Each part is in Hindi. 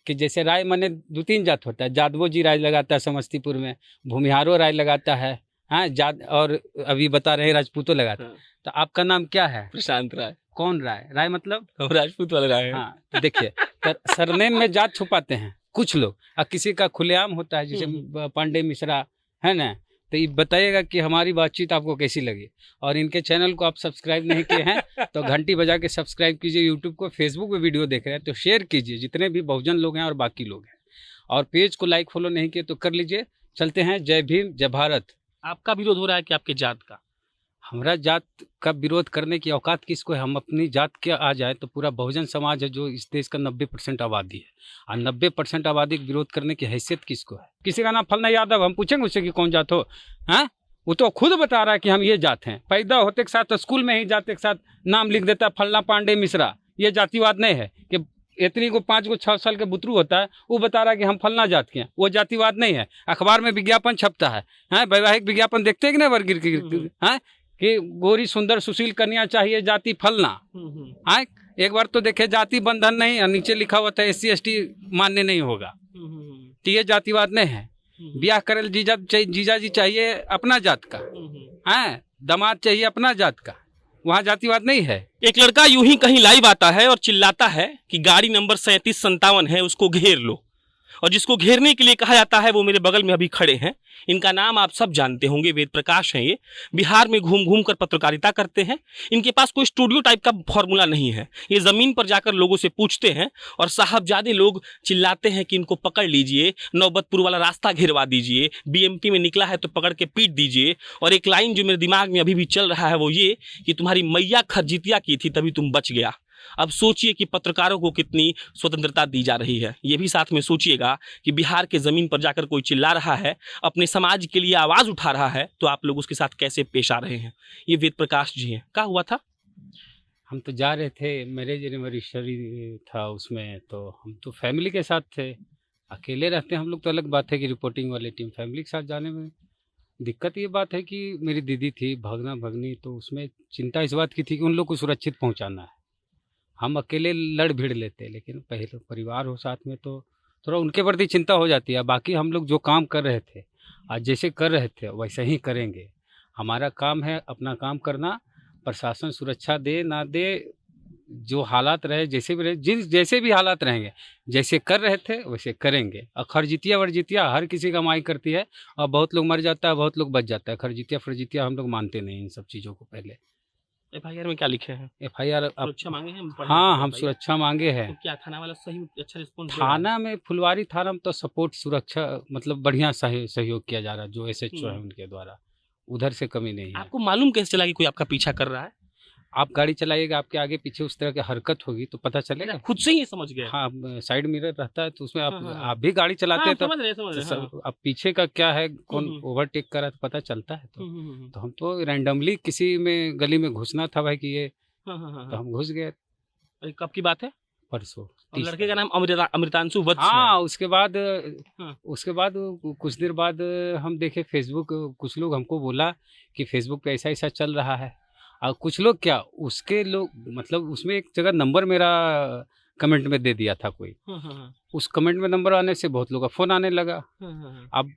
कि जैसे राय माने 2-3 जात होता है, जादवो जी राय लगाता है समस्तीपुर में, भूमिहारो राय लगाता है, हाँ जात, और अभी बता रहे राजपूतों लगाता है। तो आपका नाम क्या है? प्रशांत राय। कौन राय? राय मतलब हम राजपूत वाले राय हैं। हाँ, तो देखिए सरनेम में जात छुपाते हैं कुछ लोग, और किसी का खुलेआम होता है, जैसे पांडे मिश्रा है ना। तो ये बताइएगा कि हमारी बातचीत आपको कैसी लगी, और इनके चैनल को आप सब्सक्राइब नहीं किए हैं तो घंटी बजा के सब्सक्राइब कीजिए। यूट्यूब को, फेसबुक पे वीडियो देख रहे हैं तो शेयर कीजिए, जितने भी बहुजन लोग हैं और बाकी लोग हैं, और पेज को लाइक फॉलो नहीं किए तो कर लीजिए। चलते हैं। जय भीम, जय भारत। आपका विरोध हो रहा है कि आपके जात का? हमारा जात का विरोध करने की औकात किसको है? हम अपनी जात के आ जाए तो पूरा बहुजन समाज है जो इस देश का 90% आबादी है, और 90% आबादी का विरोध करने की हैसियत किसको है? किसी का नाम फलना यादव, हम पूछेंगे उससे कि कौन जात हो? हाँ, वो तो खुद बता रहा है कि हम ये जात हैं। पैदा होते के साथ स्कूल में ही जाते के साथ नाम लिख देता है फलना पांडे मिश्रा। ये जातिवाद नहीं है कि इतनी को 5 को 6 साल के बुतरू होता है वो बता रहा है कि हम फलना जात के हैं, वो जातिवाद नहीं है। अखबार में विज्ञापन छपता है, वैवाहिक विज्ञापन देखते हैं कि नहीं, वर्गीर की कि गोरी सुंदर सुशील कन्या चाहिए, जाति फलना। हाँ, एक बार तो देखे जाति बंधन नहीं, और नीचे लिखा हुआ था SC/ST मान्य नहीं होगा। तो ये जातिवाद नहीं है। ब्याह करे जीजा जी चाहिए अपना जात का, हाँ, दामाद चाहिए अपना जात का, वहाँ जातिवाद नहीं है। एक लड़का यूं ही कहीं लाइव आता है और चिल्लाता है कि गाड़ी नंबर 3757 है, उसको घेर लो। और जिसको घेरने के लिए कहा जाता है वो मेरे बगल में अभी खड़े हैं। इनका नाम आप सब जानते होंगे, वेद प्रकाश हैं। ये बिहार में घूम घूम कर पत्रकारिता करते हैं। इनके पास कोई स्टूडियो टाइप का फॉर्मूला नहीं है। ये जमीन पर जाकर लोगों से पूछते हैं, और साहबजादे लोग चिल्लाते हैं कि इनको पकड़ लीजिए, नौबतपुर वाला रास्ता घेरवा दीजिए, BMP में निकला है तो पकड़ के पीट दीजिए। और एक लाइन जो मेरे दिमाग में अभी भी चल रहा है वो ये कि तुम्हारी मैया खरजितिया की थी तभी तुम बच गया। अब सोचिए कि पत्रकारों को कितनी स्वतंत्रता दी जा रही है। ये भी साथ में सोचिएगा कि बिहार के ज़मीन पर जाकर कोई चिल्ला रहा है, अपने समाज के लिए आवाज़ उठा रहा है, तो आप लोग उसके साथ कैसे पेश आ रहे हैं। ये वेद प्रकाश जी हैं। क्या हुआ था? हम तो जा रहे थे, मैरिज एनिवर्सरी था उसमें, तो हम तो फैमिली के साथ थे। अकेले रहते हैं हम लोग तो अलग बात है कि रिपोर्टिंग वाली टीम, फैमिली के साथ जाने में दिक्कत ये बात है कि मेरी दीदी थी, भगना भगनी, तो उसमें चिंता इस बात की थी कि उन लोग को सुरक्षित पहुंचाना है। हम अकेले लड़ भिड़ लेते, लेकिन पहले परिवार हो साथ में तो थोड़ा उनके प्रति चिंता हो जाती है। बाकी हम लोग जो काम कर रहे थे, आज जैसे कर रहे थे वैसे ही करेंगे। हमारा काम है अपना काम करना, प्रशासन सुरक्षा दे ना दे, जो हालात रहे जैसे भी रहे, जैसे भी हालात रहेंगे, जैसे कर रहे थे वैसे करेंगे। और खरजितिया वर्जितिया हर किसी कमाई करती है, और बहुत लोग मर जाता है, बहुत लोग बच जाता है। खरजितिया फरजितिया हम लोग मानते नहीं इन सब चीज़ों को। पहले FIR में क्या लिखे हैं? FIR सुरक्षा मांगे हैं? हाँ, हम सुरक्षा मांगे हैं। तो क्या थाना वाला सही अच्छा रिस्पॉन्स? थाना में, फुलवारी थाना में तो सपोर्ट सुरक्षा मतलब बढ़िया सहयोग किया जा रहा है, जो SHO है उनके द्वारा, उधर से कमी नहीं है। आपको मालूम कैसे चला कि कोई आपका पीछा कर रहा है? आप गाड़ी चलाइएगा, आपके आगे पीछे उस तरह की हरकत होगी तो पता चलेगा। खुद से ही समझ गए? हाँ, साइड मिरर रहता है तो उसमें आप भी गाड़ी चलाते हैं तो अब पीछे का क्या है, कौन ओवरटेक कर रहा है तो पता चलता है। तो हम तो रैंडमली किसी में गली में घुसना था भाई कि ये, तो हम घुस गए। कब की बात है? परसों। लड़के का नाम अमृतांशु वत्स है। हाँ, उसके बाद कुछ देर बाद हम देखे फेसबुक, कुछ लोग हमको बोला कि फेसबुक पे ऐसा ऐसा चल रहा है। और कुछ लोग क्या, उसके लोग मतलब उसमें एक जगह नंबर मेरा कमेंट में दे दिया था कोई। उस कमेंट में नंबर आने से बहुत लोगों का फ़ोन आने लगा। अब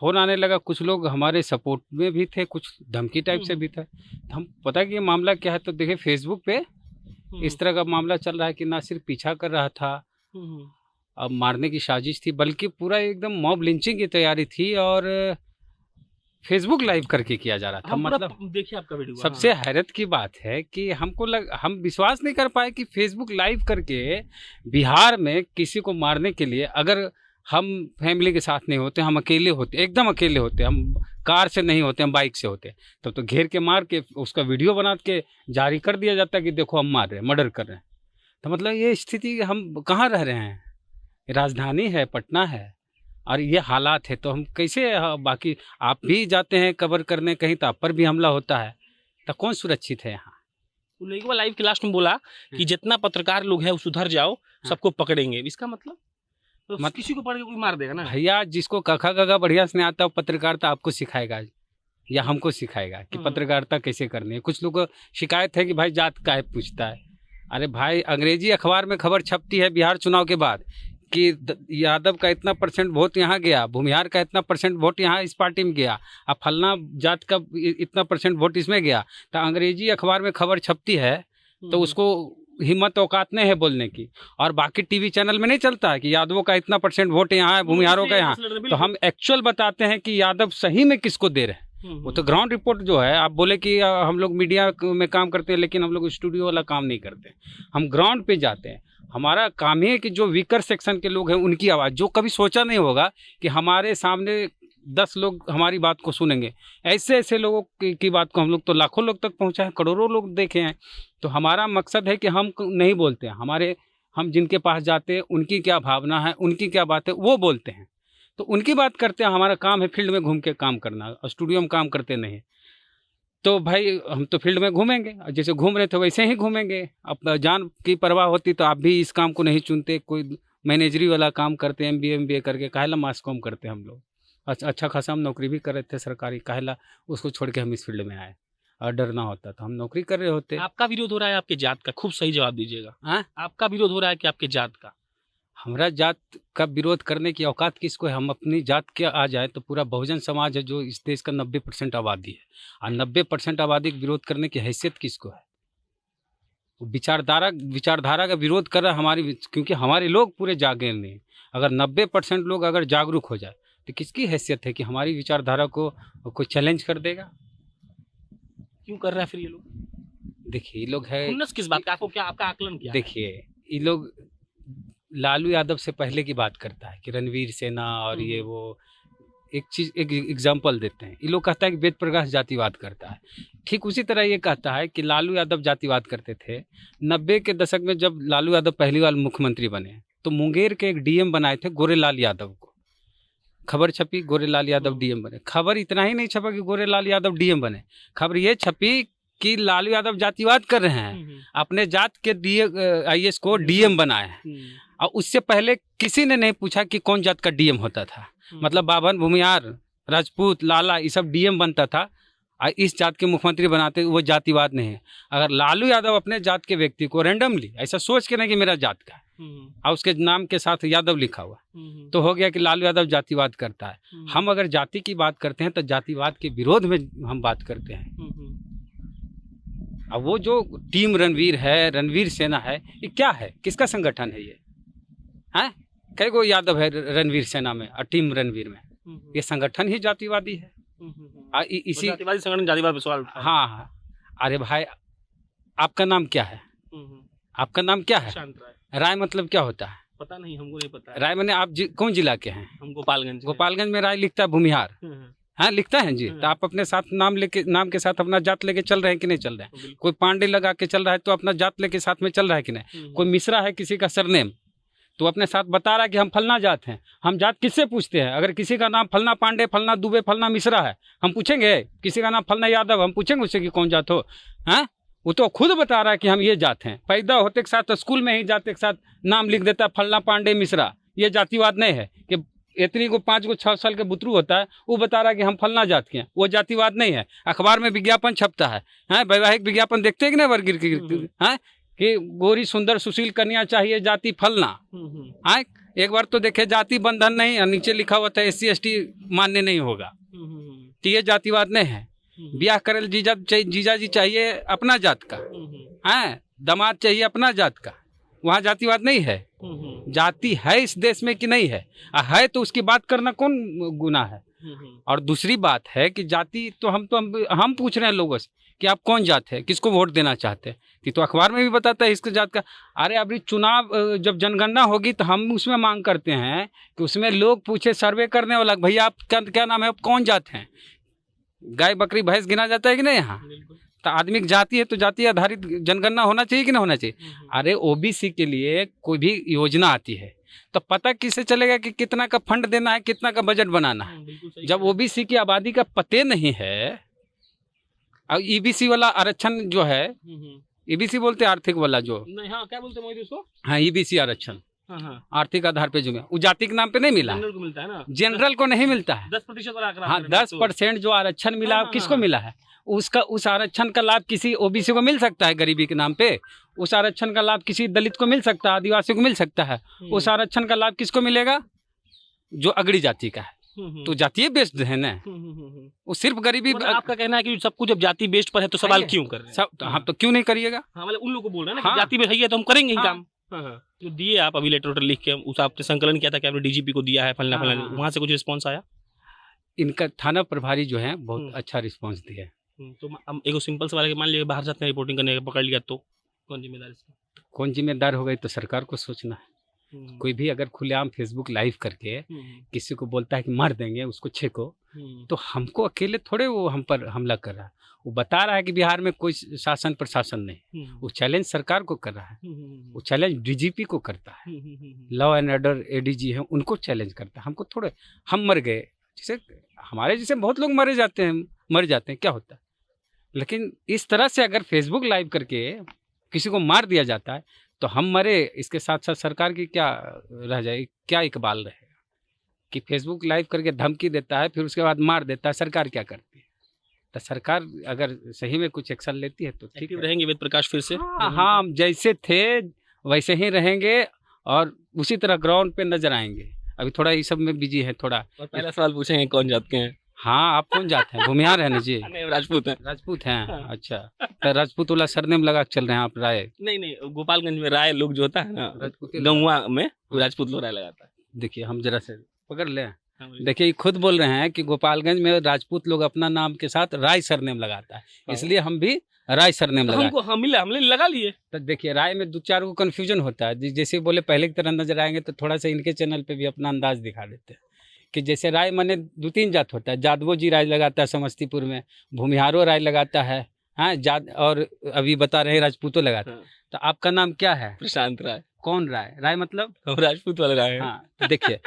फ़ोन आने लगा, कुछ लोग हमारे सपोर्ट में भी थे, कुछ धमकी टाइप से भी था। तो हम पता कि ये मामला क्या है, तो देखे फेसबुक पे इस तरह का मामला चल रहा है कि ना सिर्फ पीछा कर रहा था, अब मारने की साजिश थी, बल्कि पूरा एकदम मॉब लिंचिंग की तैयारी थी, और फेसबुक लाइव करके किया जा रहा था। मतलब देखिए आपका वीडियो। सबसे हैरत की बात है कि हम विश्वास नहीं कर पाए कि फेसबुक लाइव करके बिहार में किसी को मारने के लिए, अगर हम फैमिली के साथ नहीं होते, हम अकेले होते, एकदम अकेले होते, हम कार से नहीं होते, हम बाइक से होते, तो घेर के मार के उसका वीडियो बना के जारी कर दिया जाता कि देखो हम मार रहे हैं, मर्डर कर रहे हैं। तो मतलब ये स्थिति, हम कहाँ रह रहे हैं? राजधानी है, पटना है, और ये हालात है, तो हम कैसे, बाकी आप भी जाते हैं कवर करने कहीं तो आप पर भी हमला होता है, तो कौन सुरक्षित है यहाँ? उन लाइव के लास्ट में बोला कि जितना पत्रकार लोग हैं सुधर जाओ, सबको पकड़ेंगे। इसका मतलब तो किसी को पकड़ के कोई मार देगा ना? भैया, जिसको कखा गगा बढ़िया से नहीं आता वो पत्रकारिता आपको सिखाएगा या हमको सिखाएगा कि पत्रकारिता कैसे करनी है। कुछ लोग को शिकायत है कि भाई जात काहे पूछता है। अरे भाई, अंग्रेजी अखबार में खबर छपती है बिहार चुनाव के बाद कि यादव का इतना % वोट यहाँ गया, भूमिहार का इतना % वोट यहाँ इस पार्टी में गया, अब फलना जात का इतना % वोट इसमें गया, तो अंग्रेजी अखबार में खबर छपती है तो उसको हिम्मत औकात नहीं है बोलने की। और बाकी टीवी चैनल में नहीं चलता है कि यादवों का इतना % वोट यहाँ है, भूमिहारों का यहाँ। तो हम एक्चुअल बताते हैं कि यादव सही में किसको दे रहे हैं। वो तो ग्राउंड रिपोर्ट जो है, आप बोले कि हम लोग मीडिया में काम करते हैं, लेकिन हम लोग स्टूडियो वाला काम नहीं करते, हम ग्राउंड पे जाते हैं। हमारा काम ही है कि जो वीकर सेक्शन के लोग हैं उनकी आवाज़, जो कभी सोचा नहीं होगा कि हमारे सामने 10 लोग हमारी बात को सुनेंगे, ऐसे ऐसे लोगों की बात को हम लोग तो लाखों लोग तक पहुँचाएं, करोड़ों लोग देखे हैं। तो हमारा मकसद है कि हम नहीं बोलते हैं, हम जिनके पास जाते हैं उनकी क्या भावना है, उनकी क्या बात है, वो बोलते हैं, तो उनकी बात करते हैं। हमारा काम है फील्ड में घूम के काम करना, स्टूडियो में काम करते नहीं। तो भाई हम तो फील्ड में घूमेंगे, जैसे घूम रहे थे वैसे ही घूमेंगे। अब जान की परवाह होती तो आप भी इस काम को नहीं चुनते, कोई मैनेजरी वाला काम करते हैं, MBA करके काहेला मास कॉम करते हम लोग। अच्छा खासा हम नौकरी भी कर रहे थे सरकारी, काहेला उसको छोड़ के हम इस फील्ड में आए। और डरना होता तो हम नौकरी कर रहे होते। आपका विरोध हो रहा है आपके जात का, खूब सही जवाब दीजिएगा। हाँ, आपका विरोध हो रहा है कि आपके जात का? हमारा जात का विरोध करने की औकात किसको है? हम अपनी जात के आ जाए तो पूरा बहुजन समाज है जो इस देश का 90% आबादी है, और 90% आबादी का विरोध करने की हैसियत किसको है? विचारधारा का विरोध कर रहा है हमारी, क्योंकि हमारे लोग पूरे जागे नहीं। अगर 90% लोग अगर जागरूक हो जाए तो किसकी हैसियत है कि हमारी विचारधारा को कोई चैलेंज कर देगा? क्यों कर रहा है फिर ये लोग? देखिए, ये लोग है खुन्नस किस बात का? आपको क्या, आपका आकलन क्या है? देखिए, ये लोग लालू यादव से पहले की बात करता है कि रणवीर सेना और ये वो एक चीज़, एक एग्जाम्पल देते हैं। ये लोग कहता है कि वेद प्रकाश जातिवाद करता है। ठीक उसी तरह ये कहता है कि लालू यादव जातिवाद करते थे। 90 के दशक में जब लालू यादव पहली बार मुख्यमंत्री बने तो मुंगेर के एक DM बनाए थे गोरेलाल यादव को। खबर छपी गोरेलाल यादव DM बने। खबर इतना ही नहीं छपा कि गोरेलाल यादव DM बने, खबर ये छपी कि लालू यादव जातिवाद कर रहे हैं, अपने जात के IS को DM बनाए हैं। और उससे पहले किसी ने नहीं पूछा कि कौन जात का DM होता था। मतलब बाभन, भूमिहार, राजपूत, लाला, ये सब DM बनता था, और इस जात के मुख्यमंत्री बनाते, वो जातिवाद नहीं है। अगर लालू यादव अपने जात के व्यक्ति को रैंडमली ऐसा सोच के नहीं कि मेरा जात का और उसके नाम के साथ यादव लिखा हुआ, तो हो गया कि लालू यादव जातिवाद करता है। हम अगर जाति की बात करते हैं तो जातिवाद के विरोध में हम बात करते हैं। अब वो जो टीम रणवीर है, रणवीर सेना है, ये क्या है? किसका संगठन है ये? हैं? कई गो यादव है रणवीर सेना में और टीम रणवीर में? ये संगठन ही जातिवादी है। इसी जातिवादी संगठन जातिवाद पे सवाल उठाया। हाँ, अरे भाई, आपका नाम क्या है? आपका नाम क्या है? शांत राय। राय मतलब क्या होता है? पता नहीं, हमको नहीं पता है। राय मैंने आप कौन जिला के हैं? हम गोपालगंज। गोपालगंज में राय लिखता है भूमिहार। हाँ, लिखता है जी। तो आप अपने साथ नाम के साथ अपना जात लेके चल रहे हैं कि नहीं चल रहे हैं? कोई पांडे लगा के चल रहा है तो अपना जात लेके साथ में चल रहा है कि नहीं? कोई मिश्रा है, किसी का सरनेम, तो अपने साथ बता रहा है कि हम फलना जात हैं। हम जात किससे पूछते हैं? अगर किसी का नाम फलना पांडे, फलना दुबे, फलना मिश्रा है, हम पूछेंगे? किसी का नाम फलना यादव, हम पूछेंगे उससे कि कौन जात हो? हाँ, वो तो खुद बता रहा है कि हम ये जात हैं। पैदा होते के साथ स्कूल में ही जाते के साथ नाम लिख देता है फलना पांडे मिश्रा। ये जातिवाद नहीं है कि इतनी को 5 को 6 साल के बुतरू होता है, वो बता रहा है कि हम फलना जात के हैं। वो जातिवाद नहीं है। अखबार में विज्ञापन छपता है, वैवाहिक विज्ञापन देखते हैं कि नहीं? वर्गीर की कि गोरी सुंदर सुशील कन्या चाहिए, जाति फलना। हाँ, एक बार तो देखे जाति बंधन नहीं, नीचे लिखा हुआ था SC ST मान्य नहीं होगा, तो ये जातिवाद नहीं है। ब्याह करे जीजा जी चाहिए अपना जात का, हाँ, दामाद चाहिए अपना जात का, वहाँ जातिवाद नहीं है। जाति है इस देश में कि नहीं है? है तो उसकी बात करना कौन गुनाह है? और दूसरी बात है कि जाति तो हम पूछ रहे हैं लोगों से कि आप कौन जात है, किसको वोट देना चाहते हैं, कि तो अखबार में भी बताता है इसके जात का। अरे अभी चुनाव जब जनगणना होगी तो हम उसमें मांग करते हैं कि उसमें लोग पूछे, सर्वे करने वाला, भैया आप क्या नाम है, आप कौन जात हैं? गाय बकरी भैंस गिना जाता है कि नहीं यहाँ? तो आदमी की जाति है तो जाति आधारित जनगणना होना चाहिए कि नहीं होना चाहिए? अरे OBC के लिए कोई भी योजना आती है तो पता किससे चलेगा कि कितना का फंड देना है, कितना का बजट बनाना है? जब OBC की आबादी का पते नहीं है, और EBC वाला आरक्षण जो है, EBC बोलते हैं आर्थिक वाला जो, नहीं, हाँ, क्या बोलते हैं मोदी उसको? हाँ, EBC आरक्षण, आर्थिक आधार पे जो है वो जाति के नाम पे नहीं मिला है। जनरल को मिलता है ना, जनरल को नहीं मिलता है। 10% वाला आंकड़ा हाँ, आपने रखा 10% जो आरक्षण मिला हाँ, किसको हाँ। मिला है? उसका उस आरक्षण का लाभ किसी ओबीसी को मिल सकता है गरीबी के नाम पे, उस आरक्षण का लाभ किसी दलित को मिल सकता है, आदिवासी को मिल सकता है। उस आरक्षण का लाभ किसको मिलेगा? जो अगड़ी जाति का है। तो जातीय बेस्ड है ना, वो सिर्फ गरीबी। मतलब आपका कहना है कि सब कुछ जब जाति बेस्ड पर है तो सवाल क्यों कर रहे हैं? सब हम तो क्यों नहीं करिएगा? हाँ, मतलब उन लोगों को बोल रहे हैं ना हाँ। कि जाति में है तो हम करेंगे ही हाँ। काम। तो दिए आप अभी लेटर लिख के, उस आपने संकलन किया था कि आपने डीजीपी को दिया है फलना हाँ, फलना, हाँ। वहां से कुछ रिस्पॉन्स आया? इनका थाना प्रभारी जो है बहुत अच्छा रिस्पांस दिया है। तो हम एक सिंपल सवाल है कि मान लिया बाहर जाते हैं रिपोर्टिंग करने पकड़ लिया तो कौन जिम्मेदार इसका? कौन जिम्मेदार होगा ये तो सरकार को सोचना है। कोई भी अगर खुलेआम फेसबुक लाइव करके किसी को बोलता है कि मार देंगे उसको छेको, तो हमको अकेले थोड़े वो हम पर हमला कर रहा है। वो बता रहा है कि बिहार में कोई शासन प्रशासन नहीं। वो चैलेंज सरकार को कर रहा है, वो चैलेंज डीजीपी को करता है, लॉ एंड ऑर्डर एडीजी है उनको चैलेंज करता है। हमको थोड़े हम मर गए, जैसे हमारे जैसे बहुत लोग मर जाते हैं, क्या होता है? लेकिन इस तरह से अगर फेसबुक लाइव करके किसी को मार दिया जाता है तो हम मरे, इसके साथ साथ सरकार की क्या रह जाएगी, क्या इकबाल रहेगा? कि फेसबुक लाइव करके धमकी देता है फिर उसके बाद मार देता है, सरकार क्या करती है? तो सरकार अगर सही में कुछ एक्शन लेती है तो ठीक एक्टिव है। रहेंगे वेद प्रकाश फिर से? हाँ, हम जैसे थे वैसे ही रहेंगे और उसी तरह ग्राउंड पे नजर आएंगे। अभी थोड़ा इस सब में बिजी है थोड़ा। और पहला सवाल पूछेंगे कौन जात के हैं? हाँ, आप कौन जाते हैं? भूमिहार है ना जी? नहीं, राजपूत हैं। राजपूत हैं? हाँ। अच्छा, तो राजपूत वाला सरनेम लगा के चल रहे हैं आप? राय नहीं, गोपालगंज में राय लोग जो होता है ना, राजपूती गौवा में वो राजपूत लोग राय लगाता है। देखिए, हम जरा से पकड़ लें। हाँ, बोलिए। देखिए, ये खुद बोल रहे हैं कि गोपालगंज में राजपूत लोग अपना नाम के साथ राय सरनेम लगाता है, इसलिए हम भी राय सरनेम तो लगा। हमको हमने लगा लिए। तो देखिए, राय में दो चार को कन्फ्यूजन होता है। जैसे बोले पहले की तरह नजर आएंगे तो थोड़ा सा इनके चैनल पे भी अपना अंदाज दिखा देते हैं कि जैसे राय माने 2-3 जात होता है। जादवो जी राय लगाता है समस्तीपुर में, भूमिहारो राय लगाता है, हाँ, और अभी बता रहे राजपूतों लगाता है। हाँ। तो आपका नाम क्या है? प्रशांत राय। कौन राय? राय मतलब हम राजपूत वाले राय हैं। हाँ, तो देखिए,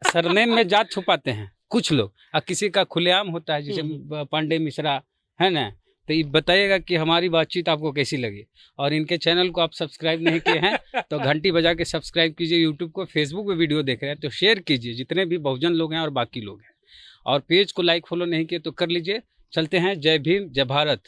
सरनेम में जात छुपाते हैं कुछ लोग, और किसी का खुलेआम होता है जैसे पांडे मिश्रा है ना। तो ये बताइएगा कि हमारी बातचीत आपको कैसी लगी, और इनके चैनल को आप सब्सक्राइब नहीं किए हैं तो घंटी बजा के सब्सक्राइब कीजिए। यूट्यूब को, फेसबुक पे वीडियो देख रहे हैं तो शेयर कीजिए, जितने भी बहुजन लोग हैं और बाकी लोग हैं, और पेज को लाइक फॉलो नहीं किए तो कर लीजिए। चलते हैं। जय भीम, जय भारत।